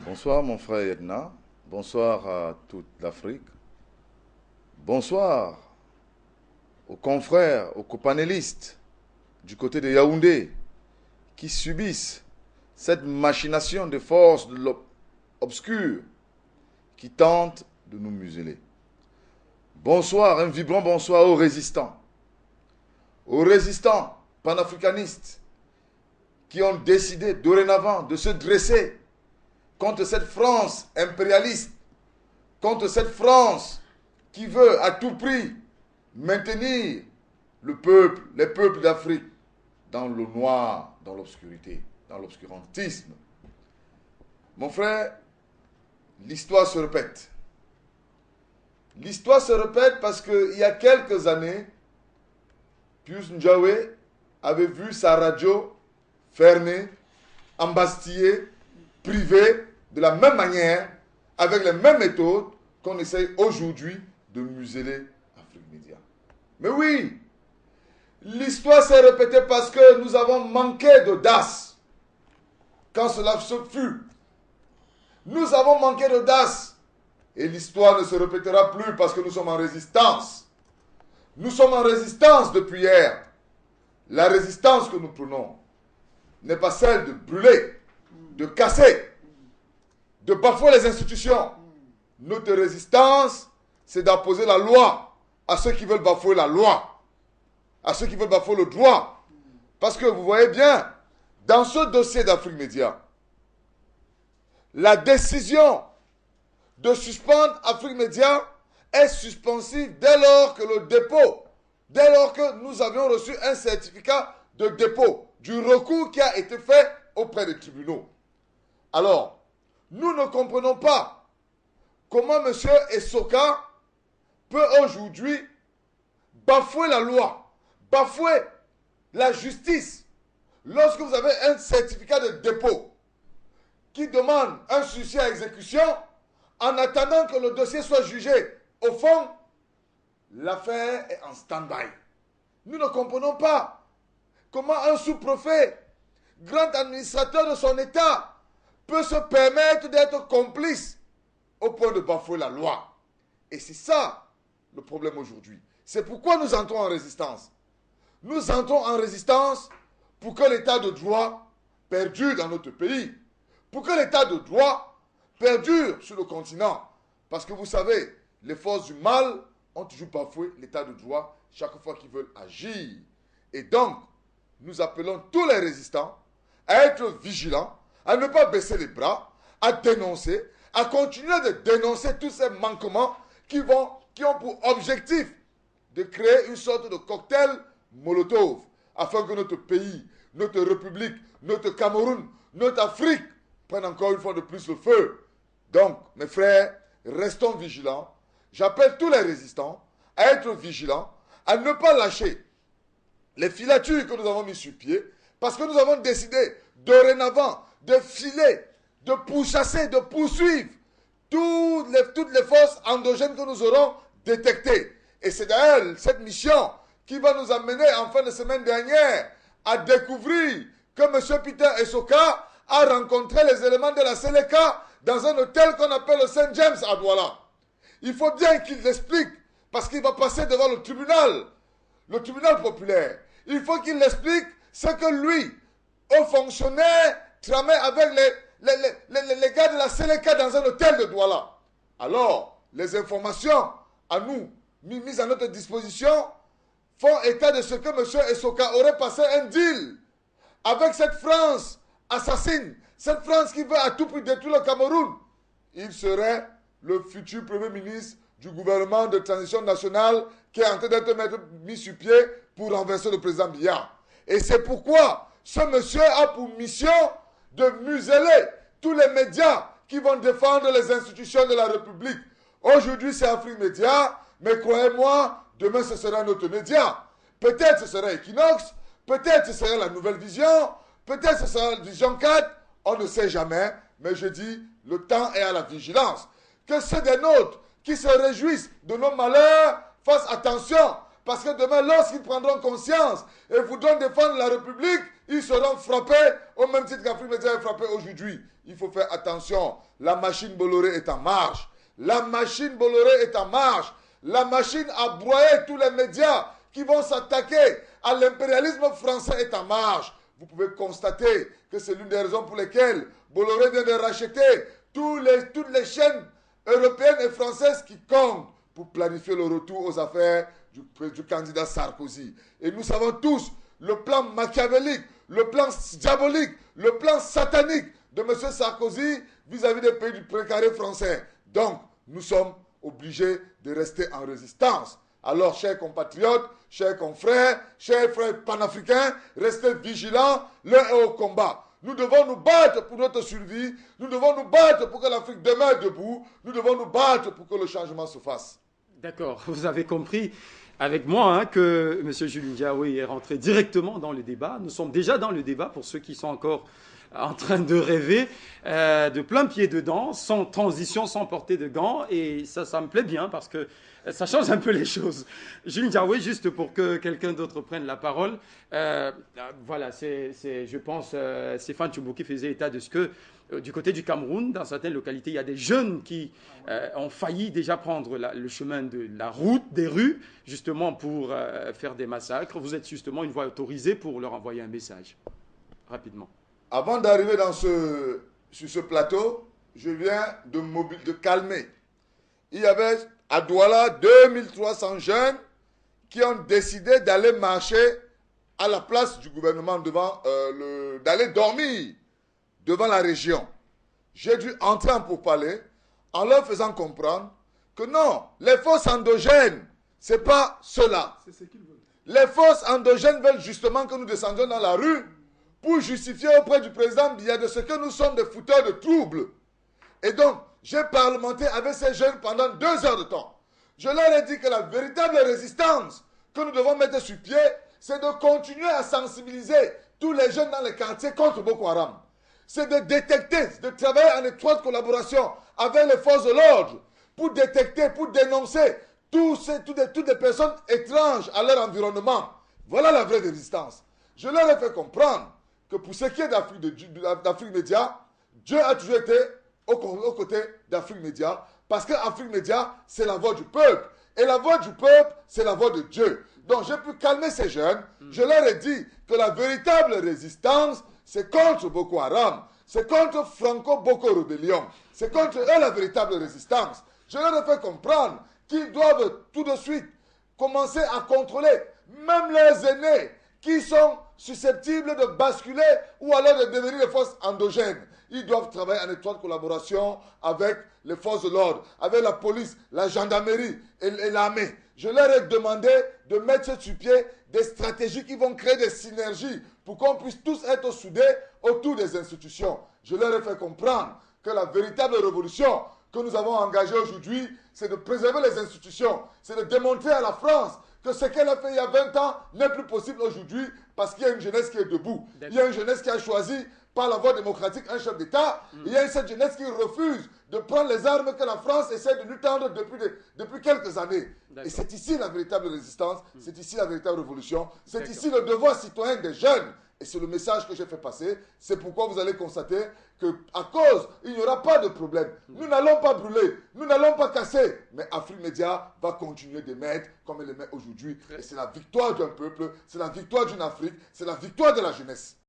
Bonsoir mon frère Edna, bonsoir à toute l'Afrique, bonsoir aux confrères, aux copanélistes du côté de Yaoundé qui subissent cette machination de forces de obscures qui tentent de nous museler. Bonsoir, un vibrant bonsoir aux résistants panafricanistes qui ont décidé dorénavant de se dresser contre cette France impérialiste, contre cette France qui veut à tout prix maintenir le peuple, les peuples d'Afrique dans le noir, dans l'obscurité, dans l'obscurantisme. Mon frère, l'histoire se répète. L'histoire se répète parce qu'il y a quelques années, Pius Njawé avait vu sa radio fermée, embastillée, privée, de la même manière, avec les mêmes méthodes qu'on essaye aujourd'hui de museler Afrique Média. Mais oui, l'histoire s'est répétée parce que nous avons manqué d'audace quand cela se fut. Nous avons manqué d'audace et l'histoire ne se répétera plus parce que nous sommes en résistance. Nous sommes en résistance depuis hier. La résistance que nous prenons n'est pas celle de brûler, de casser, de bafouer les institutions. Notre résistance, c'est d'imposer la loi à ceux qui veulent bafouer la loi, à ceux qui veulent bafouer le droit. Parce que vous voyez bien, dans ce dossier d'Afrique Média, la décision de suspendre Afrique Média est suspensive dès lors que le dépôt, dès lors que nous avions reçu un certificat de dépôt du recours qui a été fait auprès des tribunaux. Alors, nous ne comprenons pas comment M. Essoka peut aujourd'hui bafouer la loi, bafouer la justice, lorsque vous avez un certificat de dépôt qui demande un sursis à exécution en attendant que le dossier soit jugé. Au fond, l'affaire est en stand-by. Nous ne comprenons pas comment un sous-préfet, grand administrateur de son État, peut se permettre d'être complice au point de bafouer la loi. Et c'est ça le problème aujourd'hui. C'est pourquoi nous entrons en résistance. Nous entrons en résistance pour que l'état de droit perdure dans notre pays. Pour que l'état de droit perdure sur le continent. Parce que vous savez, les forces du mal ont toujours bafoué l'état de droit chaque fois qu'ils veulent agir. Et donc, nous appelons tous les résistants à être vigilants, à ne pas baisser les bras, à dénoncer, à continuer de dénoncer tous ces manquements qui ont pour objectif de créer une sorte de cocktail Molotov afin que notre pays, notre République, notre Cameroun, notre Afrique prennent encore une fois de plus le feu. Donc, mes frères, restons vigilants. J'appelle tous les résistants à être vigilants, à ne pas lâcher les filatures que nous avons mis sur pied, parce que nous avons décidé dorénavant de filer, de pourchasser, de poursuivre toutes les forces endogènes que nous aurons détectées. Et c'est d'ailleurs cette mission qui va nous amener en fin de semaine dernière à découvrir que M. Peter Essoka a rencontré les éléments de la Séléka dans un hôtel qu'on appelle le Saint James à Douala. Il faut bien qu'il l'explique, parce qu'il va passer devant le tribunal populaire. Il faut qu'il explique ce que lui, un fonctionnaire, tramait avec les gars de la Séléka dans un hôtel de Douala. Alors, les informations à nous, mises à notre disposition, font état de ce que M. Essoka aurait passé un deal avec cette France assassine, cette France qui veut à tout prix détruire le Cameroun. Il serait le futur Premier ministre du gouvernement de transition nationale qui est en train d'être mis sur pied pour renverser le président Biya. Et c'est pourquoi ce monsieur a pour mission de museler tous les médias qui vont défendre les institutions de la République. Aujourd'hui, c'est Afrique Média, mais croyez-moi, demain, ce sera notre média. Peut-être ce sera Equinox, peut-être ce sera la Nouvelle Vision, peut-être ce sera la Vision 4, on ne sait jamais, mais je dis, le temps est à la vigilance. Que ceux des nôtres qui se réjouissent de nos malheurs fassent attention, parce que demain, lorsqu'ils prendront conscience et voudront défendre la République, Ils seront frappés au même titre qu'Afrique Média est frappée aujourd'hui. Il faut faire attention. La machine Bolloré est en marche. La machine Bolloré est en marche. La machine a broyé tous les médias qui vont s'attaquer à l'impérialisme français est en marche. Vous pouvez constater que c'est l'une des raisons pour lesquelles Bolloré vient de racheter toutes les chaînes européennes et françaises qui comptent pour planifier le retour aux affaires du candidat Sarkozy. Et nous savons tous le plan machiavélique, le plan diabolique, le plan satanique de M. Sarkozy vis-à-vis des pays du précaré français. Donc, nous sommes obligés de rester en résistance. Alors, chers compatriotes, chers confrères, chers frères panafricains, restez vigilants, l'un est au combat. Nous devons nous battre pour notre survie, nous devons nous battre pour que l'Afrique demeure debout, nous devons nous battre pour que le changement se fasse. D'accord, vous avez compris avec moi hein, que M. Jules Ndiaye est rentré directement dans le débat. Nous sommes déjà dans le débat pour ceux qui sont encore en train de rêver, de plein pied dedans, sans transition, sans porter de gants. Et ça me plaît bien parce que ça change un peu les choses. Jules Ndiaye, juste pour que quelqu'un d'autre prenne la parole, voilà, je pense, Stéphane Tchoumbouki faisait état de ce que du côté du Cameroun, dans certaines localités, il y a des jeunes qui ont failli déjà prendre le chemin de la route, des rues, justement pour faire des massacres. Vous êtes justement une voie autorisée pour leur envoyer un message, rapidement. Avant d'arriver sur ce plateau, je viens de calmer. Il y avait à Douala 2300 jeunes qui ont décidé d'aller marcher à la place du gouvernement, d'aller dormir devant la région. J'ai dû entrer en pourparlers en leur faisant comprendre que non, les forces endogènes, ce n'est pas cela. C'est ce qu'ils veulent. Les forces endogènes veulent justement que nous descendions dans la rue pour justifier auprès du président Biya de ce que nous sommes des fouteurs de troubles. Et donc, j'ai parlementé avec ces jeunes pendant 2 heures de temps. Je leur ai dit que la véritable résistance que nous devons mettre sur pied, c'est de continuer à sensibiliser tous les jeunes dans les quartiers contre Boko Haram. C'est de détecter, de travailler en étroite collaboration avec les forces de l'ordre pour détecter, pour dénoncer toutes les personnes étranges à leur environnement. Voilà la vraie résistance. Je leur ai fait comprendre que pour ce qui est d'Afrique Média, Dieu a toujours été aux côtés d'Afrique Média, parce qu'Afrique Média, c'est la voix du peuple. Et la voix du peuple, c'est la voix de Dieu. Donc j'ai pu calmer ces jeunes. Je leur ai dit que la véritable résistance, c'est contre Boko Haram. C'est contre Franco-Boko Rebellion. C'est contre eux la véritable résistance. Je leur ai fait comprendre qu'ils doivent tout de suite commencer à contrôler même leurs aînés qui sont susceptibles de basculer ou alors de devenir des forces endogènes. Ils doivent travailler en étroite collaboration avec les forces de l'ordre, avec la police, la gendarmerie et l'armée. Je leur ai demandé de mettre sur pied des stratégies qui vont créer des synergies pour qu'on puisse tous être soudés autour des institutions. Je leur ai fait comprendre que la véritable révolution que nous avons engagée aujourd'hui, c'est de préserver les institutions, c'est de démontrer à la France que ce qu'elle a fait il y a 20 ans n'est plus possible aujourd'hui parce qu'il y a une jeunesse qui est debout. Il y a une jeunesse qui a choisi par la voie démocratique un chef d'État. Il y a cette jeunesse qui refuse de prendre les armes que la France essaie de lui tendre depuis quelques années. Et c'est ici la véritable résistance, c'est ici la véritable révolution, c'est ici le devoir citoyen des jeunes. Et c'est le message que j'ai fait passer. C'est pourquoi vous allez constater qu'à cause, il n'y aura pas de problème. Nous n'allons pas brûler, nous n'allons pas casser. Mais Afrique Média va continuer d'émettre comme elle émet aujourd'hui. Et c'est la victoire d'un peuple, c'est la victoire d'une Afrique, c'est la victoire de la jeunesse.